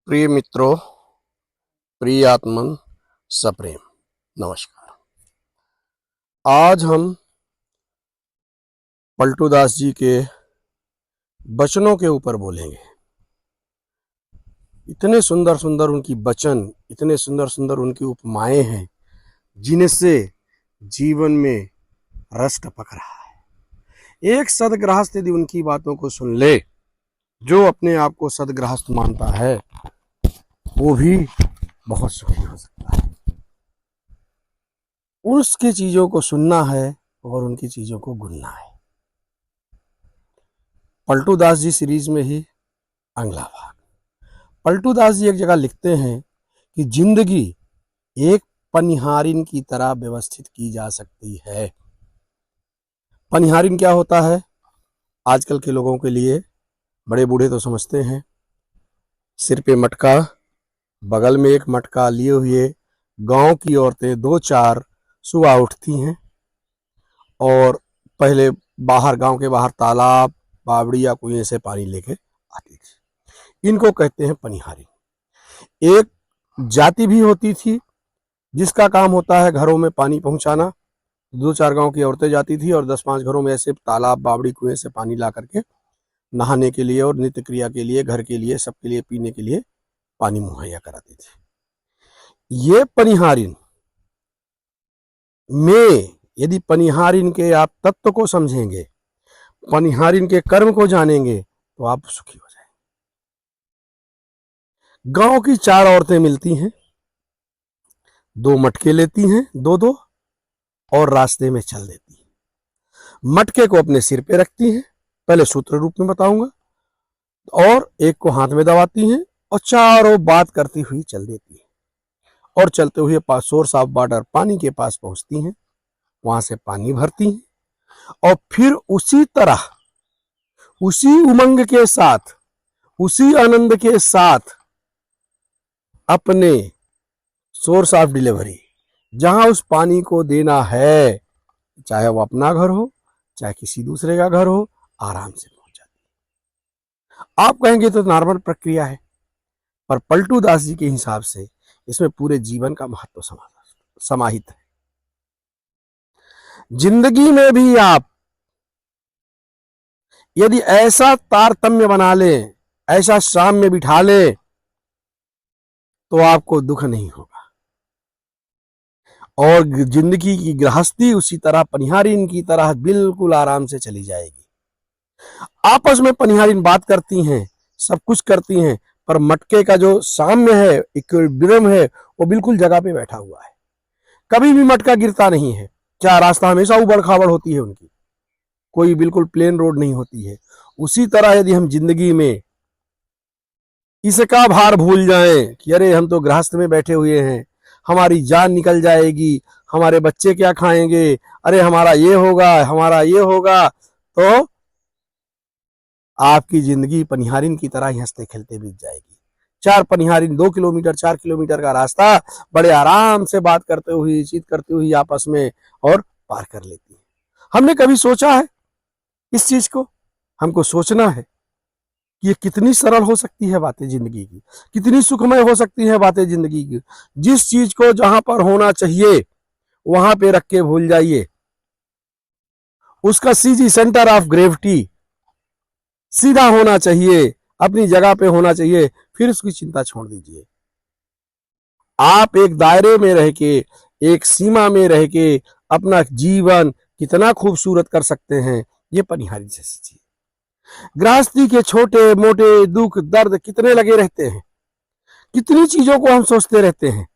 प्रिय मित्रों, प्रिय आत्मन, सप्रेम नमस्कार। आज हम पलटू दास जी के वचनों के ऊपर बोलेंगे। इतने सुंदर सुंदर उनकी वचन, इतने सुंदर सुंदर उनकी उपमाएं हैं जिनसे जीवन में रस टपक रहा है। एक सदगृहस्थ यदि उनकी बातों को सुन ले, जो अपने आप को सदगृहस्थ मानता है, वो भी बहुत सुखी हो सकता है। उसकी चीजों को सुनना है और उनकी चीजों को गुनना है। पलटू दास जी सीरीज में ही अगला भाग। पलटू दास जी एक जगह लिखते हैं कि जिंदगी एक पनिहारिन की तरह व्यवस्थित की जा सकती है। पनिहारिन क्या होता है? आजकल के लोगों के लिए, बड़े बूढ़े तो समझते हैं, सिर पे मटका, बगल में एक मटका लिए हुए गांव की औरतें दो चार सुबह उठती हैं और पहले बाहर, गांव के बाहर तालाब, बावड़ी या कुएं से पानी लेके आती थी। इनको कहते हैं पनिहारी। एक जाति भी होती थी जिसका काम होता है घरों में पानी पहुंचाना। दो चार गांव की औरतें जाती थी और 10-5 घरों में ऐसे तालाब, बावड़ी, कुएं से पानी ला करके नहाने के लिए और नित्य क्रिया के लिए, घर के लिए, सबके लिए पीने के लिए पानी मुहैया कराती थी। ये पनिहारिन में यदि पनिहारिन के आप तत्व को समझेंगे, पनिहारिन के कर्म को जानेंगे, तो आप सुखी हो जाएंगे। गांव की 4 औरतें मिलती हैं, 2 मटके लेती हैं, 2-2, और रास्ते में चल देती हैं। मटके को अपने सिर पे रखती हैं, पहले सूत्र रूप में बताऊंगा, और एक को हाथ में दबाती हैं और चारों बात करती हुई चल देती हैं। और चलते हुए सोर्स ऑफ वाटर, पानी के पास पहुंचती हैं, वहां से पानी भरती हैं और फिर उसी तरह, उसी उमंग के साथ, उसी आनंद के साथ अपने सोर्स ऑफ डिलीवरी, जहां उस पानी को देना है, चाहे वो अपना घर हो चाहे किसी दूसरे का घर हो, आराम से पहुंच जाती है। आप कहेंगे तो नॉर्मल प्रक्रिया है, पर पलटू दास जी के हिसाब से इसमें पूरे जीवन का महत्व समाहित है। जिंदगी में भी आप यदि ऐसा तारतम्य बना लें, ऐसा साम्य बिठा लें, तो आपको दुख नहीं होगा और जिंदगी की गृहस्थी उसी तरह पनिहारिन की तरह बिल्कुल आराम से चली जाएगी। आपस में पनिहारिन बात करती हैं, सब कुछ करती हैं, पर मटके का जो साम्य है, इक्विलिब्रियम है, वो बिल्कुल जगह पे बैठा हुआ है। कभी भी मटका गिरता नहीं है। क्या रास्ता हमेशा उबड़ खाबड़ होती है उनकी, कोई बिल्कुल प्लेन रोड नहीं होती है। उसी तरह यदि हम जिंदगी में इसका भार भूल जाएं कि अरे हम तो गृहस्थ में बैठे हुए हैं, हमारी जान निकल जाएगी, हमारे बच्चे क्या खाएंगे, अरे हमारा ये होगा, हमारा ये होगा, तो आपकी जिंदगी पनिहारिन की तरह ही हंसते खेलते बीत जाएगी। 4 पनिहारिन 2 किलोमीटर 4 किलोमीटर का रास्ता बड़े आराम से बात करते हुए, चीत करते हुए आपस में और पार कर लेती है। हमने कभी सोचा है इस चीज को? हमको सोचना है कि ये कितनी सरल हो सकती है बातें जिंदगी की, कितनी सुखमय हो सकती है बातें जिंदगी की। जिस चीज को जहां पर होना चाहिए वहां पे रख के भूल जाइए। उसका सीधी सेंटर ऑफ ग्रेविटी सीधा होना चाहिए, अपनी जगह पे होना चाहिए, फिर उसकी चिंता छोड़ दीजिए। आप एक दायरे में रह के, एक सीमा में रह के अपना जीवन कितना खूबसूरत कर सकते हैं, ये पनिहारी से सीखिए। गृहस्थी के छोटे मोटे दुख दर्द कितने लगे रहते हैं, कितनी चीजों को हम सोचते रहते हैं,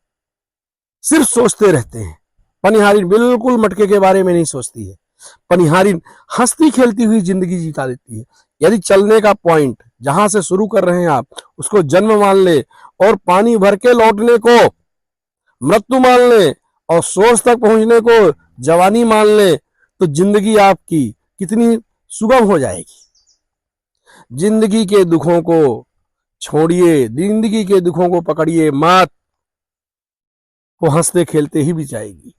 सिर्फ सोचते रहते हैं। पनिहारिन बिल्कुल मटके के बारे में नहीं सोचती है। पनिहारिन हंसती खेलती हुई जिंदगी जीता देती है। यदि चलने का पॉइंट जहां से शुरू कर रहे हैं आप, उसको जन्म मान ले और पानी भर के लौटने को मृत्यु मान ले और सोर्स तक पहुंचने को जवानी मान ले, तो जिंदगी आपकी कितनी सुगम हो जाएगी। जिंदगी के दुखों को छोड़िए, जिंदगी के दुखों को पकड़िए मत, वो हंसते खेलते ही भी जाएगी।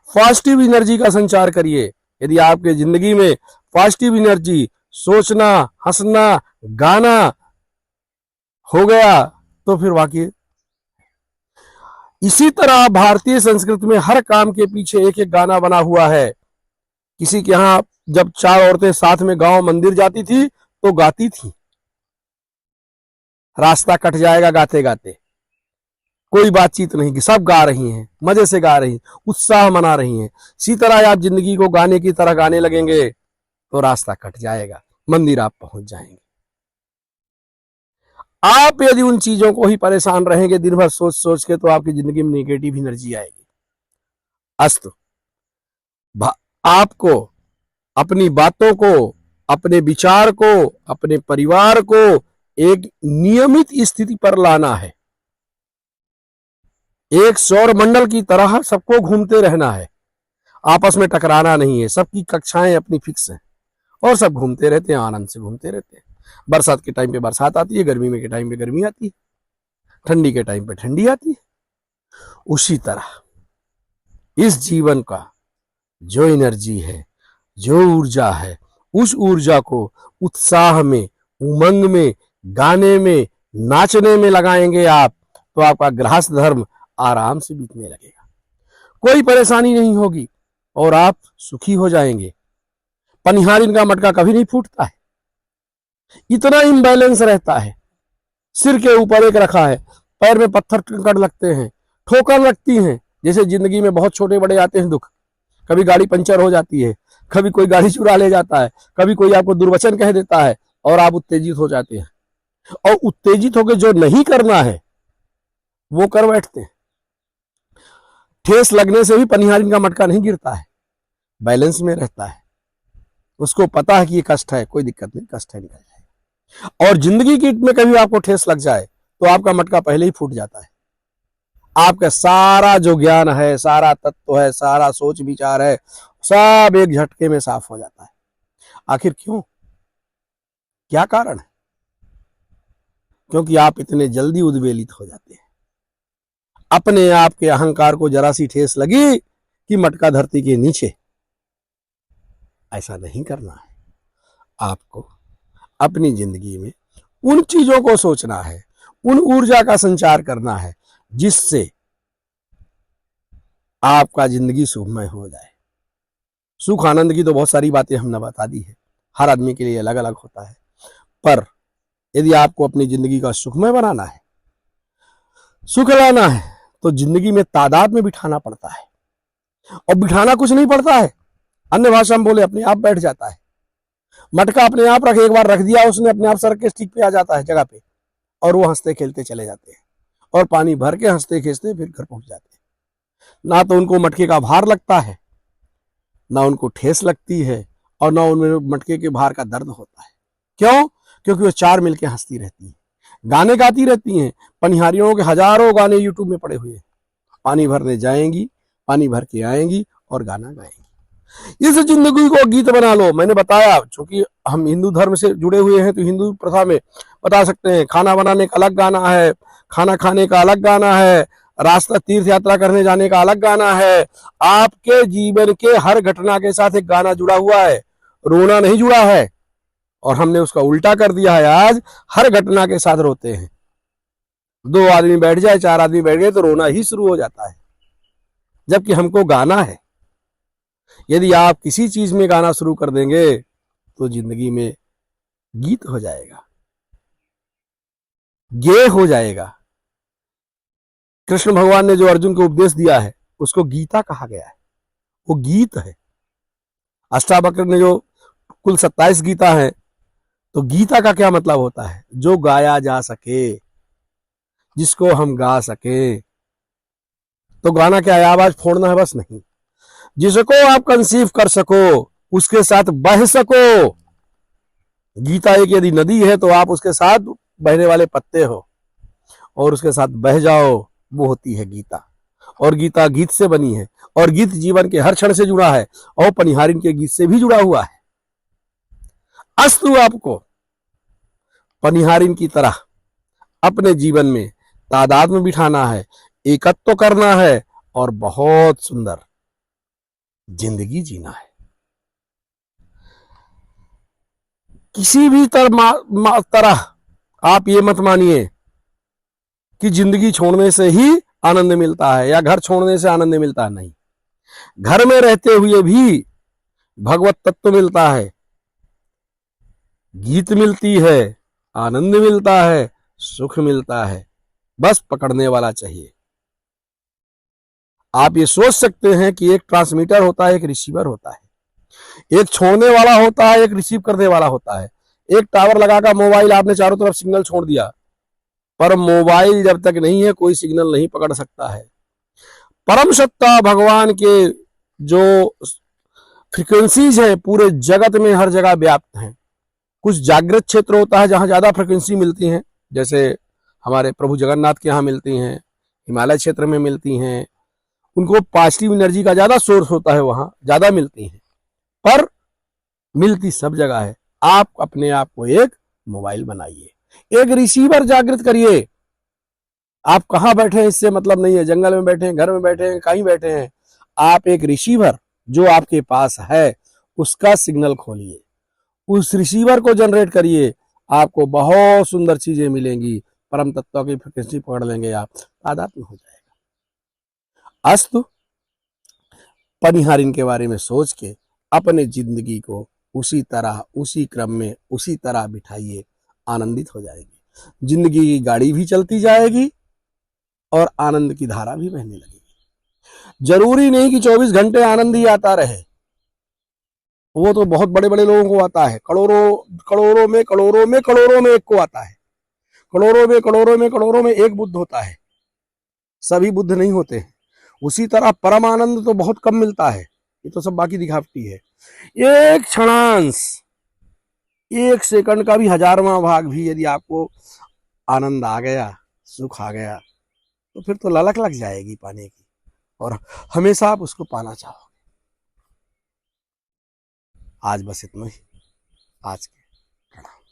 पॉजिटिव एनर्जी का संचार करिए। यदि आपके जिंदगी में पॉजिटिव एनर्जी, सोचना, हंसना, गाना हो गया, तो फिर वाकई इसी तरह भारतीय संस्कृति में हर काम के पीछे एक एक गाना बना हुआ है। किसी के यहां जब 4 औरतें साथ में गांव मंदिर जाती थी तो गाती थी, रास्ता कट जाएगा गाते गाते, कोई बातचीत नहीं कि सब गा रही हैं, मजे से गा रही हैं, उत्साह मना रही हैं। इसी तरह आप जिंदगी को गाने की तरह गाने लगेंगे तो रास्ता कट जाएगा, मंदिर आप पहुंच जाएंगे। आप यदि उन चीजों को ही परेशान रहेंगे दिन भर सोच सोच के, तो आपकी जिंदगी में नेगेटिव एनर्जी आएगी। अस्तु, आपको अपनी बातों को, अपने विचार को, अपने परिवार को एक नियमित स्थिति पर लाना है। एक सौर मंडल की तरह सबको घूमते रहना है, आपस में टकराना नहीं है। सबकी कक्षाएं अपनी फिक्स हैं और सब घूमते रहते हैं, आनंद से घूमते रहते हैं। बरसात के टाइम पे बरसात आती है, गर्मी में के टाइम पे गर्मी आती है, ठंडी के टाइम पे ठंडी आती है। उसी तरह इस जीवन का जो एनर्जी है, जो ऊर्जा है, उस ऊर्जा को उत्साह में, उमंग में, गाने में, नाचने में लगाएंगे आप, तो आपका गृहस्थ धर्म आराम से बीतने लगेगा, कोई परेशानी नहीं होगी और आप सुखी हो जाएंगे। पनिहारिन का मटका कभी नहीं फूटता है, इतना इम्बैलेंस रहता है। सिर के ऊपर एक रखा है, पैर में पत्थर कंकड़ लगते हैं, ठोकर लगती हैं। जैसे जिंदगी में बहुत छोटे बड़े आते हैं दुख, कभी गाड़ी पंचर हो जाती है, कभी कोई गाड़ी चुरा ले जाता है, कभी कोई आपको दुर्वचन कह देता है और आप उत्तेजित हो जाते हैं, और उत्तेजित होकर जो नहीं करना है वो कर बैठते हैं। ठेस लगने से भी पनिहारिन का मटका नहीं गिरता है, बैलेंस में रहता है। उसको पता है कि ये कष्ट है, कोई दिक्कत नहीं, कष्ट है, निकल जाएगा। और जिंदगी की में कभी आपको ठेस लग जाए तो आपका मटका पहले ही फूट जाता है। आपका सारा जो ज्ञान है, सारा तत्व है, सारा सोच विचार है, सब एक झटके में साफ हो जाता है। आखिर क्यों? क्या कारण है? क्योंकि आप इतने जल्दी उद्वेलित हो जाते हैं। अपने आप के अहंकार को जरा सी ठेस लगी कि मटका धरती के नीचे। ऐसा नहीं करना है। आपको अपनी जिंदगी में उन चीजों को सोचना है, उन ऊर्जा का संचार करना है जिससे आपका जिंदगी सुखमय हो जाए। सुख आनंद की तो बहुत सारी बातें हमने बता दी है, हर आदमी के लिए अलग अलग होता है, पर यदि आपको अपनी जिंदगी का सुखमय बनाना है, सुख लाना है, तो जिंदगी में तादाद में बिठाना पड़ता है। और बिठाना कुछ नहीं पड़ता है, अन्य भाषा में बोले अपने आप बैठ जाता है। मटका अपने आप रख, एक बार रख दिया उसने, अपने आप सर के स्टिक पे आ जाता है जगह पे, और वो हंसते खेलते चले जाते हैं और पानी भर के हंसते खेलते फिर घर पहुंच जाते हैं। ना तो उनको मटके का भार लगता है, ना उनको ठेस लगती है, और ना उनमें मटके के भार का दर्द होता है। क्यों? क्योंकि वो चार मिलके हंसती रहती हैं, गाने गाती रहती हैं। पनिहारियों के हजारों गाने यूट्यूब में पड़े हुए हैं। पानी भरने जाएंगी, पानी भर के आएंगी और गाना गाएंगी। इस जिंदगी को गीत बना लो। मैंने बताया, चूंकि हम हिंदू धर्म से जुड़े हुए हैं तो हिंदू प्रथा में बता सकते हैं, खाना बनाने का अलग गाना है, खाना खाने का अलग गाना है, रास्ता तीर्थ यात्रा करने जाने का अलग गाना है। आपके जीवन के हर घटना के साथ एक गाना जुड़ा हुआ है, रोना नहीं जुड़ा है। और हमने उसका उल्टा कर दिया है, आज हर घटना के साथ रोते हैं। 2 आदमी बैठ जाए, 4 आदमी बैठ गए तो रोना ही शुरू हो जाता है, जबकि हमको गाना है। यदि आप किसी चीज में गाना शुरू कर देंगे तो जिंदगी में गीत हो जाएगा, गेय हो जाएगा। कृष्ण भगवान ने जो अर्जुन को उपदेश दिया है उसको गीता कहा गया है, वो गीत है। अष्टावक्र ने जो कुल 27 गीता है, तो गीता का क्या मतलब होता है? जो गाया जा सके, जिसको हम गा सके। तो गाना क्या है? आवाज फोड़ना है बस नहीं, जिसको आप कंसीव कर सको, उसके साथ बह सको। गीता एक यदि नदी है तो आप उसके साथ बहने वाले पत्ते हो और उसके साथ बह जाओ, वो होती है गीता। और गीता गीत से बनी है, और गीत जीवन के हर क्षण से जुड़ा है, और पनिहारिन के गीत से भी जुड़ा हुआ है। अस्तु, आपको पनिहारिन की तरह अपने जीवन में तादाद में बिठाना है, एकत्व करना है और बहुत सुंदर जिंदगी जीना है। किसी भी तरह आप ये मत मानिए कि जिंदगी छोड़ने से ही आनंद मिलता है या घर छोड़ने से आनंद मिलता है, नहीं। घर में रहते हुए भी भगवत तत्व मिलता है, गीत मिलती है, आनंद मिलता है, सुख मिलता है, बस पकड़ने वाला चाहिए। आप ये सोच सकते हैं कि एक ट्रांसमीटर होता है, एक रिसीवर होता है, एक छोड़ने वाला होता है, एक रिसीव करने वाला होता है। एक टावर लगाकर मोबाइल आपने चारों तरफ सिग्नल छोड़ दिया, पर मोबाइल जब तक नहीं है कोई सिग्नल नहीं पकड़ सकता है। परम सत्ता भगवान के जो फ्रीक्वेंसीज है पूरे जगत में हर जगह व्याप्त हैं। कुछ जागृत क्षेत्र होता है जहां ज्यादा फ्रीक्वेंसी मिलती हैं, जैसे हमारे प्रभु जगन्नाथ के यहाँ मिलती हैं, हिमालय क्षेत्र में मिलती हैं, उनको पॉजिटिव एनर्जी का ज्यादा सोर्स होता है, वहां ज्यादा मिलती हैं, पर मिलती सब जगह है। आप अपने आप को एक मोबाइल बनाइए, एक रिसीवर जागृत करिए। आप कहाँ बैठे हैं इससे मतलब नहीं है, जंगल में बैठे हैं, घर में बैठे हैं, कहीं बैठे हैं, आप एक रिसीवर जो आपके पास है उसका सिग्नल खोलिए, उस रिसीवर को जनरेट करिए, आपको बहुत सुंदर चीजें मिलेंगी। परम तत्व की फ्रिक्वेंसी पकड़ लेंगे आप, तादात्म्य हो जाएगा। अस्तु, पनिहारिन के बारे में सोच के अपने जिंदगी को उसी तरह, उसी क्रम में, उसी तरह बिठाइए, आनंदित हो जाएगी। जिंदगी की गाड़ी भी चलती जाएगी और आनंद की धारा भी बहने लगेगी। जरूरी नहीं कि 24 घंटे आनंद ही आता रहे, वो तो बहुत बड़े बड़े लोगों को आता है, करोड़ों करोड़ों में करोड़ों में करोड़ों में एक को आता है, करोड़ों में करोड़ों में करोड़ों में एक बुद्ध होता है, सभी बुद्ध नहीं होते हैं। उसी तरह परम आनंद तो बहुत कम मिलता है, ये तो सब बाकी दिखावटी है। एक क्षणांश, एक सेकंड का भी 1000वां भाग भी यदि आपको आनंद आ गया, सुख आ गया, तो फिर तो ललक लग जाएगी पाने की और हमेशा आप उसको पाना चाहोगे। आज बस इतना ही। आज के प्रणाम।